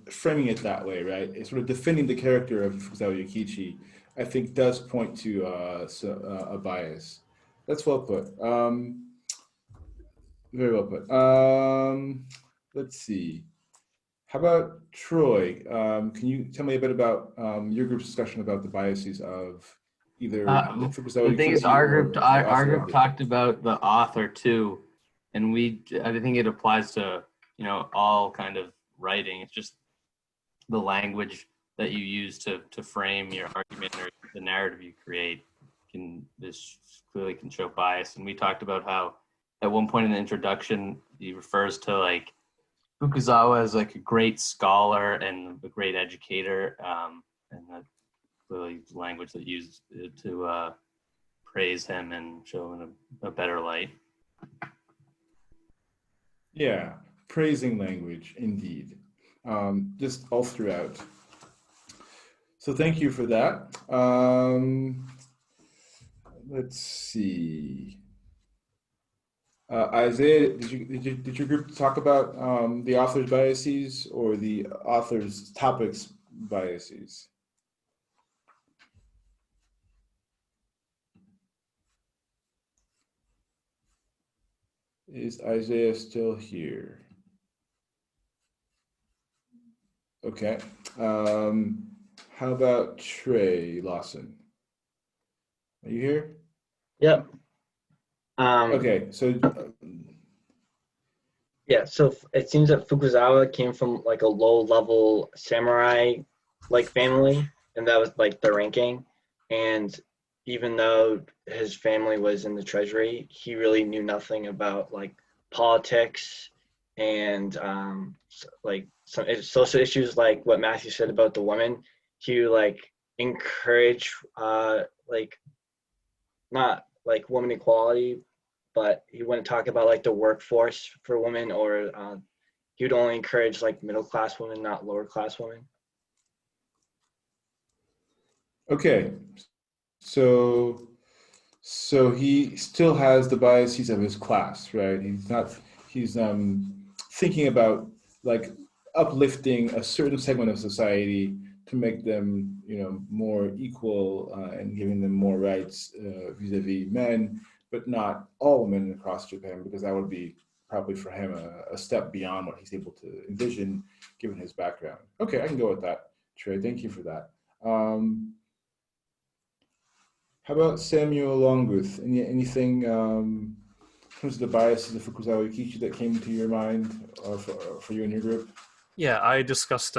framing it that way, right, it's sort of defending the character of Fukuzawa Yukichi, I think does point to a bias. That's well put. Very well put. Let's see. How about Troy? Can you tell me a bit about your group's discussion about the biases of either Fukuzawa The thing is, Yukichi our or group talked about the author too, and I think it applies to all kind of writing. It's just the language that you use to frame your argument or the narrative you create this clearly can show bias. And we talked about how at one point in the introduction he refers to like Fukuzawa as like a great scholar and a great educator, and that clearly language that used to praise him and show him in a better light. Yeah, praising language, indeed. Just all throughout. So thank you for that. Let's see. Isaiah, did your group talk about the author's biases or the author's topics biases? Is Isaiah still here? Okay. How about Trey Lawson? Are you here? Yep. Okay, so yeah, so it seems that Fukuzawa came from like a low-level samurai like family, and that was like the ranking. And even though his family was in the treasury, he really knew nothing about like politics and like some social issues like what Matthew said about the woman. He like encourage like not like woman equality, but he wouldn't talk about like the workforce for women, or he would only encourage like middle class women, not lower class women. okay, So he still has the biases of his class, right? He's thinking about like uplifting a certain segment of society to make them, more equal and giving them more rights vis-a-vis men, but not all women across Japan, because that would be probably for him a step beyond what he's able to envision given his background. Okay, I can go with that, Trey. Thank you for that. How about Samuel Longbooth? Anything in terms of the biases of Fukuzawa Yukichi that came to your mind or for you and your group? Yeah, I discussed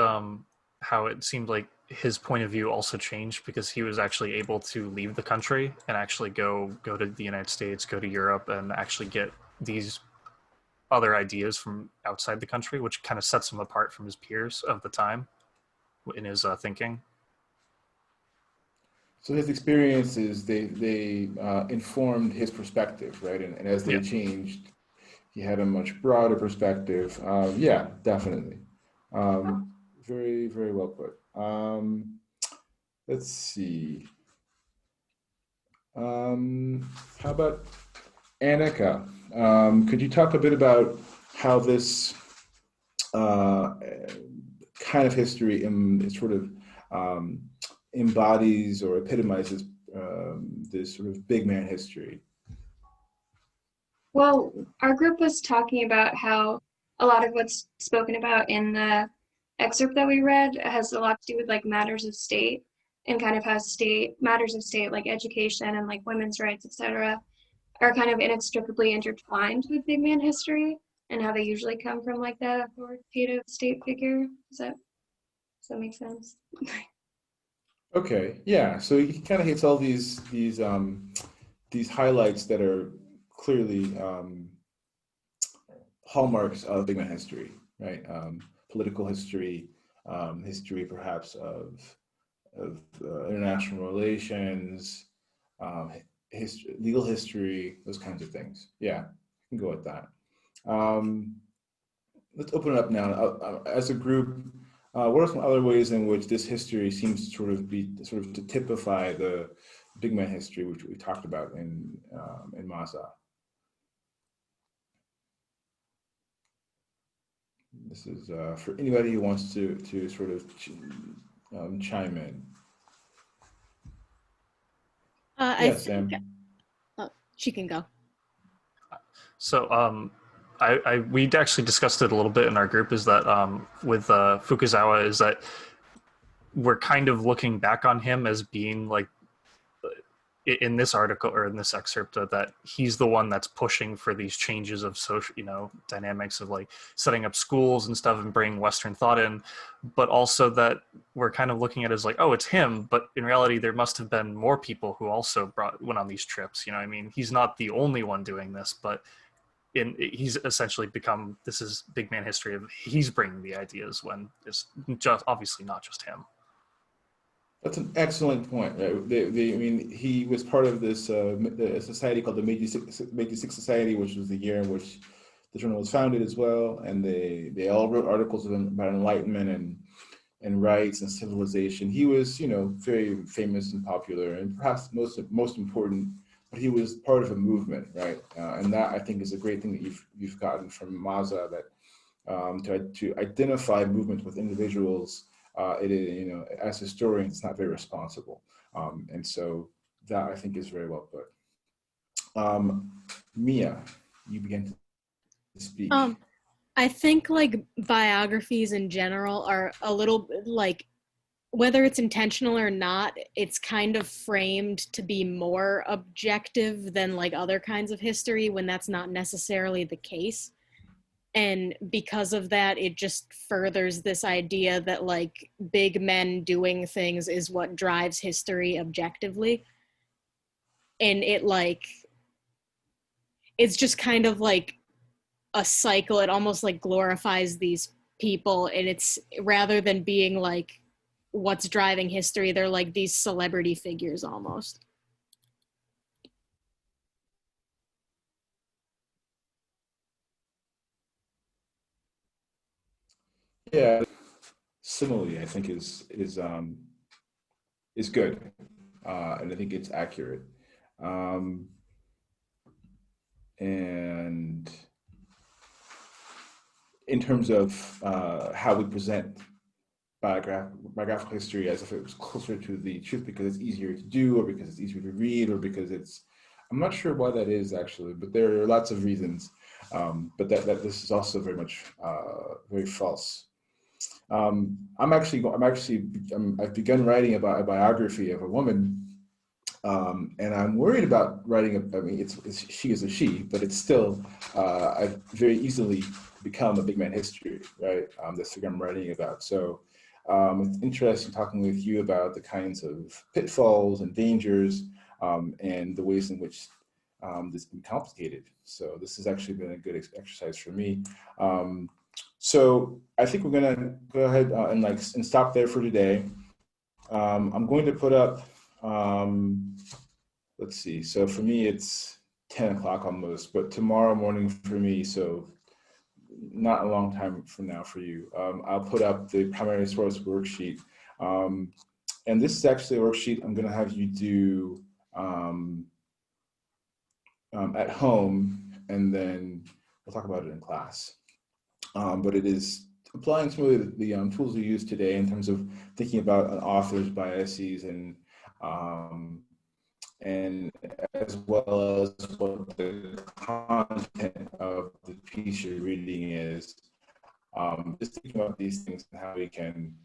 how it seemed like his point of view also changed because he was actually able to leave the country and actually go to the United States, go to Europe, and actually get these other ideas from outside the country, which kind of sets him apart from his peers of the time in his thinking. So his experiences, they informed his perspective, right? And as they changed, he had a much broader perspective. Yeah, definitely. Very, very well put. Let's see. How about Annika? Could you talk a bit about how this kind of history sort of embodies or epitomizes this sort of big man history? Well, our group was talking about how a lot of what's spoken about in the excerpt that we read has a lot to do with like matters of state, and kind of how matters of state like education and like women's rights, etc., are kind of inextricably intertwined with big man history, and how they usually come from like that authoritative state figure. Does that make sense? Okay, yeah. So he kind of hits all these highlights that are clearly hallmarks of big man history, right? Political history, history perhaps of international relations, legal history, those kinds of things. Yeah, I can go with that. Let's open it up now. As a group, what are some other ways in which this history seems to sort of to typify the big man history, which we talked about in Maza? This is for anybody who wants to sort of chime in. Yes, Sam. Oh, she can go. So we actually discussed it a little bit in our group, is that with Fukuzawa, is that we're kind of looking back on him as being like, in this article or in this excerpt, that he's the one that's pushing for these changes of social, dynamics of like setting up schools and stuff and bringing Western thought in, but also that we're kind of looking at it as like, oh, it's him, but in reality, there must have been more people who also went on these trips. I mean, he's not the only one doing this, but he's essentially become, this is big man history of he's bringing the ideas when it's just obviously not just him. That's an excellent point, right? I mean, he was part of this a society called the Meiji Six Society, which was the year in which the journal was founded as well, and they all wrote articles about enlightenment and rights and civilization. He was, very famous and popular, and perhaps most important, but he was part of a movement, right? And that, I think, is a great thing that you've gotten from Maza, that to identify movements with individuals. As historians, it's not very responsible. And so that, I think, is very well put. Mia, you begin to speak. I think like biographies in general are a little like, whether it's intentional or not, it's kind of framed to be more objective than like other kinds of history when that's not necessarily the case. And because of that, it just furthers this idea that like big men doing things is what drives history objectively. And it's just kind of like a cycle. It almost like glorifies these people, and it's, rather than being like what's driving history, they're like these celebrity figures almost. Yeah, simile, I think, is good. and I think it's accurate. And in terms of how we present biographical history as if it was closer to the truth because it's easier to do, or because it's easier to read, or because it's, I'm not sure why that is actually, but there are lots of reasons. But that this is also very much very false. I've begun writing about a biography of a woman, and I'm worried about writing. I mean, it's she is a she, but it's still I've very easily become a big man history, right? That's what I'm writing about. So it's interesting talking with you about the kinds of pitfalls and dangers and the ways in which this can be complicated. So this has actually been a good exercise for me. So I think we're gonna go ahead and stop there for today. I'm going to put up, let's see, so for me it's 10 o'clock almost, but tomorrow morning for me, so not a long time from now for you, I'll put up the primary source worksheet. And this is actually a worksheet I'm gonna have you do at home, and then we'll talk about it in class. But it is applying some of the tools we use today in terms of thinking about an author's biases and as well as what the content of the piece you're reading is. Just thinking about these things and how we can,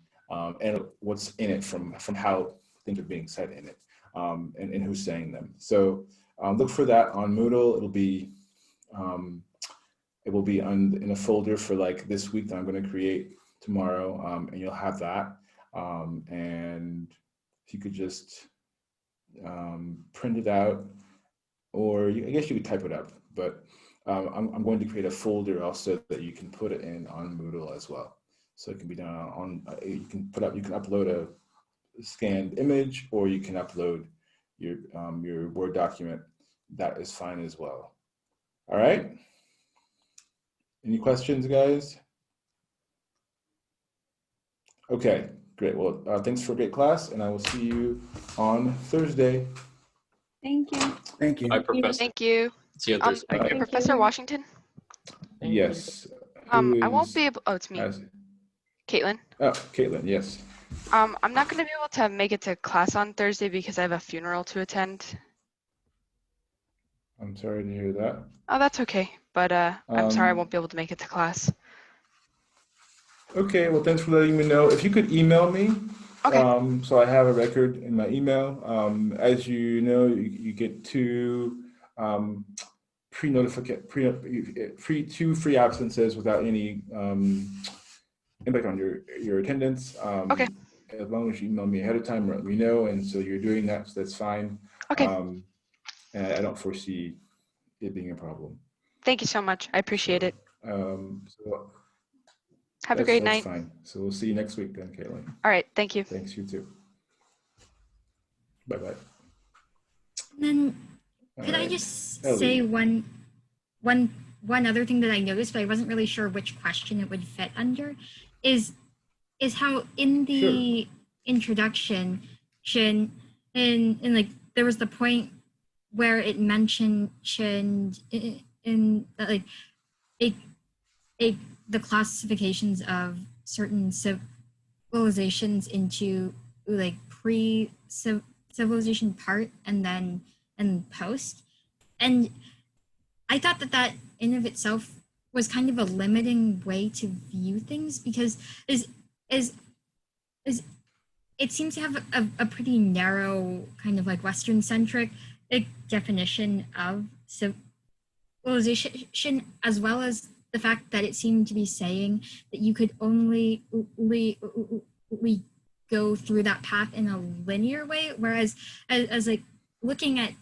and what's in it from how things are being said in it, and who's saying them. So look for that on Moodle. It'll be, it will be in a folder for like this week that I'm going to create tomorrow, and you'll have that. And if you could just print it out, or I guess you could type it up, but I'm going to create a folder also that you can put it in on Moodle as well. So it can be done on, you can upload a scanned image, or you can upload your Word document. That is fine as well. All right. Any questions, guys? Okay, great. Well, thanks for a great class, and I will see you on Thursday. Thank you. Thank you. Bye, Professor. Thank you. See you on Thursday. Thank you. Professor Washington? Yes. I won't be able, oh, it's me. Caitlin? Oh, Caitlin, yes. I'm not going to be able to make it to class on Thursday because I have a funeral to attend. I'm sorry to hear that. Oh, that's okay. But I'm sorry I won't be able to make it to class. Okay, well, thanks for letting me know. If you could email me, okay. So I have a record in my email. As you know, you get two two free absences without any impact on your attendance. Okay. As long as you email me ahead of time, let me know, and so you're doing that, so that's fine. Okay. And I don't foresee it being a problem. Thank you so much. I appreciate it. So have a great night. That's fine. So we'll see you next week then, Caitlin. All right. Thank you. Thanks, you too. Bye-bye. And then could I just say one other thing that I noticed, but I wasn't really sure which question it would fit under, is how in the introduction, in like there was the point where it mentioned in like the classifications of certain civilizations into like pre-civilization part and post, and I thought that in of itself was kind of a limiting way to view things, because it seems to have a pretty narrow kind of like Western centric definition of civilization, as well as the fact that it seemed to be saying that you could only go through that path in a linear way, whereas as like looking at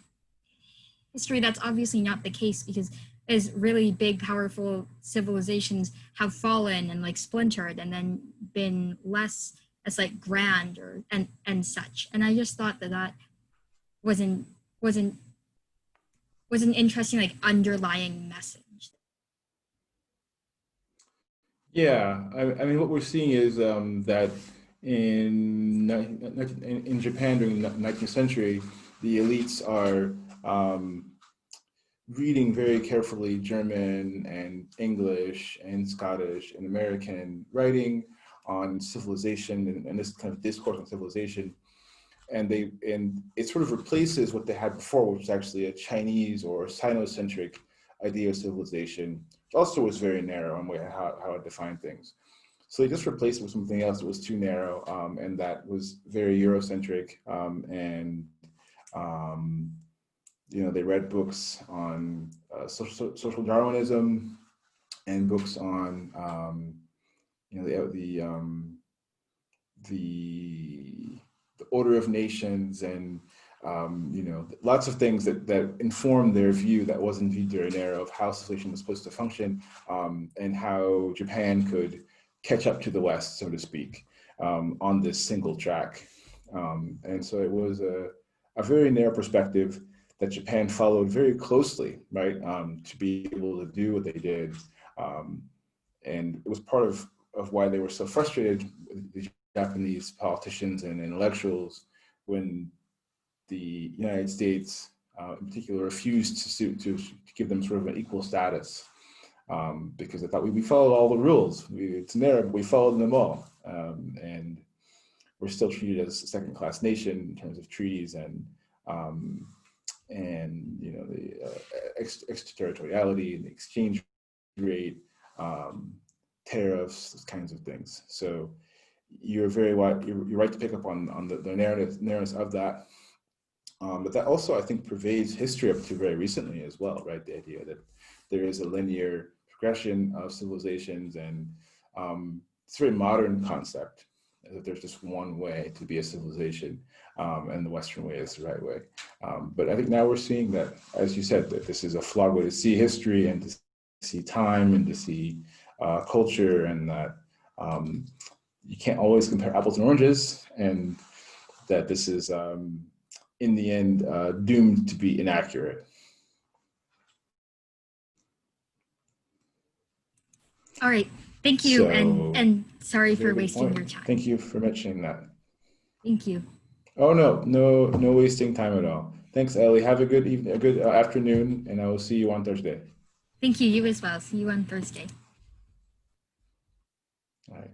history, that's obviously not the case, because as really big, powerful civilizations have fallen and like splintered and then been less as like grand or and such. And I just thought that was an interesting like underlying message. Yeah, I mean, what we're seeing is that in Japan during the 19th century, the elites are reading very carefully German and English and Scottish and American writing on civilization and this kind of discourse on civilization. And it sort of replaces what they had before, which was actually a Chinese or Sino-centric idea of civilization, which also was very narrow in how it defined things. So they just replaced it with something else that was too narrow, and that was very Eurocentric. They read books on social Darwinism and books on the order of nations and lots of things that informed their view that wasn't viewed very narrow of how civilization was supposed to function, and how Japan could catch up to the West, so to speak, on this single track. And so it was a very narrow perspective that Japan followed very closely, right, to be able to do what they did. And it was part of why they were so frustrated with the Japanese politicians and intellectuals when the United States, in particular, refused to give them sort of an equal status, because they thought we followed all the rules. It's narrow, but we followed them all. And we're still treated as a second-class nation in terms of treaties and the extraterritoriality and the exchange rate, tariffs, those kinds of things. So you're right to pick up on the narrowness of that. But that also, I think, pervades history up to very recently as well, right? The idea that there is a linear progression of civilizations, and it's a very modern concept, that there's just one way to be a civilization, and the Western way is the right way. But I think now we're seeing that, as you said, that this is a flawed way to see history and to see time and to see culture, and that you can't always compare apples and oranges, and that this is, in the end, doomed to be inaccurate. All right. Thank you. So, and sorry for very good wasting point. your time. Thank you for mentioning that. Thank you. Oh, no wasting time at all. Thanks, Ellie. Have a good evening, a good afternoon, and I will see you on Thursday. Thank you. You as well. See you on Thursday. All right.